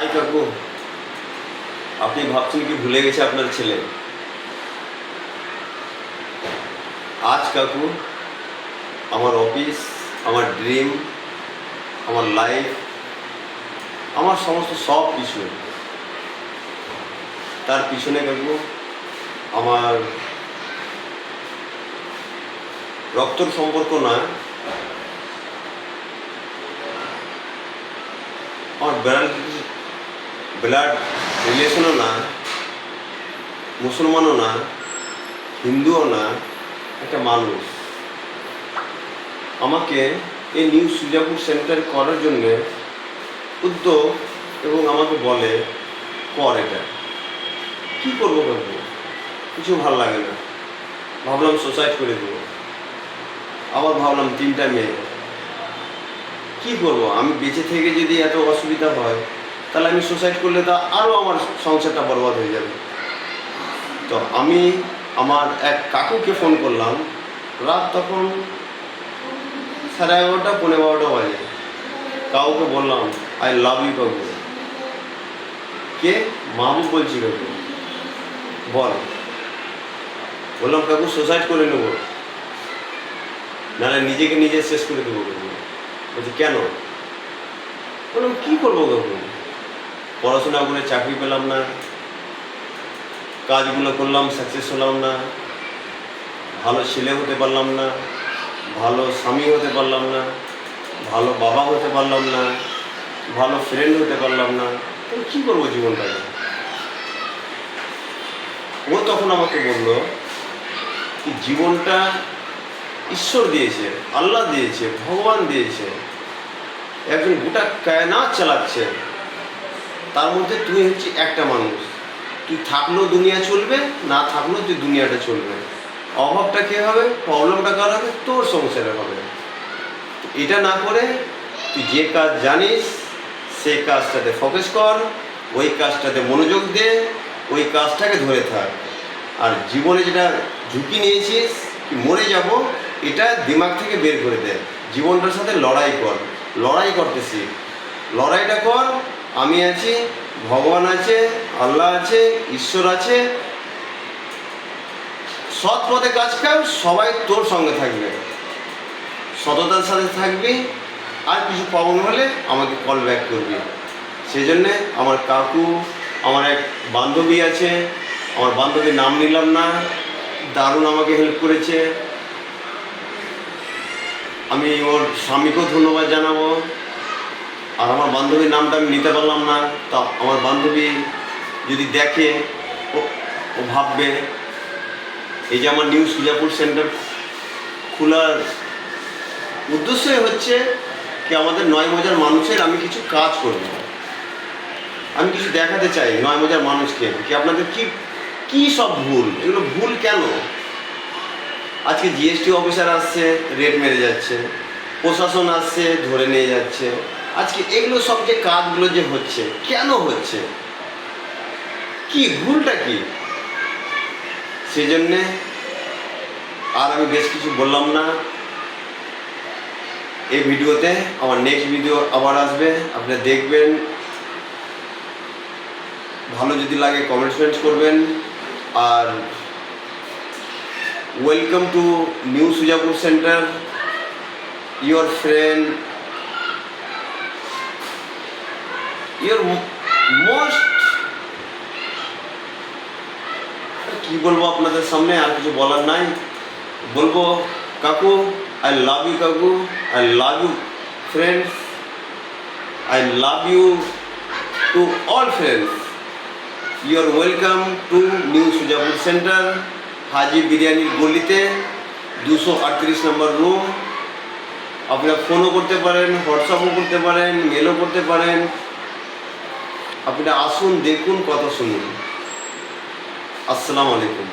High কাকু, আপনি ভাবছেন কি ভুলে গেছে আপনার ছেলে? আজ কাকু আমার অফিস, আমার ড্রিম, আমার লাইফ, আমার সমস্ত সব কিছু, তার পিছনে কাকু আমার রক্তর সম্পর্ক না, আমার ব্লাড রিলেশনও না, মুসলমানও না, হিন্দুও না, একটা মানুষ আমাকে এই নিউ সুজাপুর সেন্টার করার জন্যে উদ্যোগ এবং আমাকে বলে কর এটা। কী করবো কাকু, কিছু ভালো লাগে না। ভাবলাম সুসাইড করে দেবো, আবার ভাবলাম 3টা মেয়ে, কী করবো? আমি বেঁচে থেকে যদি এত অসুবিধা হয় তাহলে আমি সুসাইড করলে তো আরও আমার সংসারটা বরবাদ হয়ে যাবে। তো আমি আমার এক কাকুকে ফোন করলাম, রাত তখন 11:30 11:45 বাজে। কাউকে বললাম আই লাভ ইউ কাকু। কে? মাহবুব বলছি কাকু। বললাম কাকু সুসাইড করে নেবো, নাহলে নিজেকে নিজে শেষ করে দেবো কাকু। বলছি কেন? বললাম কী করবো কাকু, পড়াশোনা করে চাকরি পেলাম না, কাজগুলো করলাম সাকসেস হলাম না, ভালো ছেলে হতে পারলাম না, ভালো স্বামী হতে পারলাম না, ভালো বাবা হতে পারলাম না, ভালো ফ্রেন্ড হতে পারলাম না, তাহলে কী করবো জীবনটাকে? ও তখন আমাকে বলল কি জীবনটা ঈশ্বর দিয়েছে, আল্লাহ দিয়েছে, ভগবান দিয়েছে, একজন গোটা কায়নাত চালাচ্ছে, তার মধ্যে তুই হচ্ছে একটা মানুষ। তুই থাকলেও দুনিয়া চলবে, না থাকলেও তুই দুনিয়াটা চলবে। অভাবটা কে হবে, প্রবলেমটা কার হবে? তোর সংসারে হবে। এটা না করে তুই যে কাজ জানিস সেই কাজটাতে ফোকাস কর, ওই কাজটাতে মনোযোগ দে, ওই কাজটাকে ধরে থাক। আর জীবনে যেটা ঝুঁকি নিয়েছিস কি মরে যাব, এটা দিমাগ থেকে বের করে দে। জীবনটার সাথে লড়াই কর, লড়াই করতে শিখ, লড়াইটা কর। আমি আছি, ভগবান আছে, আল্লাহ আছে, ঈশ্বর আছে, সৎ পথে কাজ কর, সবাই তোর সঙ্গে থাকবে, সততার সাথে থাকবি। আর কিছু প্রবলেম হলে আমাকে কল ব্যাক করবি। সেই জন্যে আমার কাকু, আমার এক বান্ধবী আছে, আমার বান্ধবীর নাম নিলাম না, দারুণ আমাকে হেল্প করেছে। আমি ওর স্বামীকেও ধন্যবাদ জানাবো। আর আমার বান্ধবীর নামটা আমি নিতে পারলাম না, তা আমার বান্ধবী যদি দেখে ও ভাববে। এই যে আমার নিউ সুজাপুর সেন্টার খোলার উদ্দেশ্যই হচ্ছে কি আমাদের 9 মজার মানুষের আমি কিছু কাজ করব, আমি কিছু দেখাতে চাই 9 মজার মানুষকে কি আপনাদের কি সব ভুল, এগুলো ভুল কেন? আজকে জিএসটি অফিসার আসছে, রেট মেরে যাচ্ছে, প্রশাসন আসছে, ধরে নিয়ে যাচ্ছে। আজকে এগুলো সব যে কাজগুলো যে হচ্ছে, কেন হচ্ছে, কি ভুলটা কি? সেই জন্যে আর আমি বেশ কিছু বললাম না। এই ভিডিওতে আমার নেক্সট ভিডিও আবার আসবে, আপনারা দেখবেন। ভালো যদি লাগে কমেন্টস করবেন। আর welcome to new Sujapur centre, your friend, your most, কি বলবো আপনাদের সামনে, আর কিছু বলার নাই। বলবো কাকু আই লাভ ইউ কাকু, I love you friends, I love you to all friends. You are welcome to new Sujapur centre, Haji বিরিয়ানির গলিতে 238 নম্বর রুম। আপনারা ফোনও করতে পারেন, হোয়াটসঅ্যাপও করতে পারেন, মেলও করতে পারেন। আপনারা আসুন, দেখুন, কথা শুনুন। আসসালামু আলাইকুম।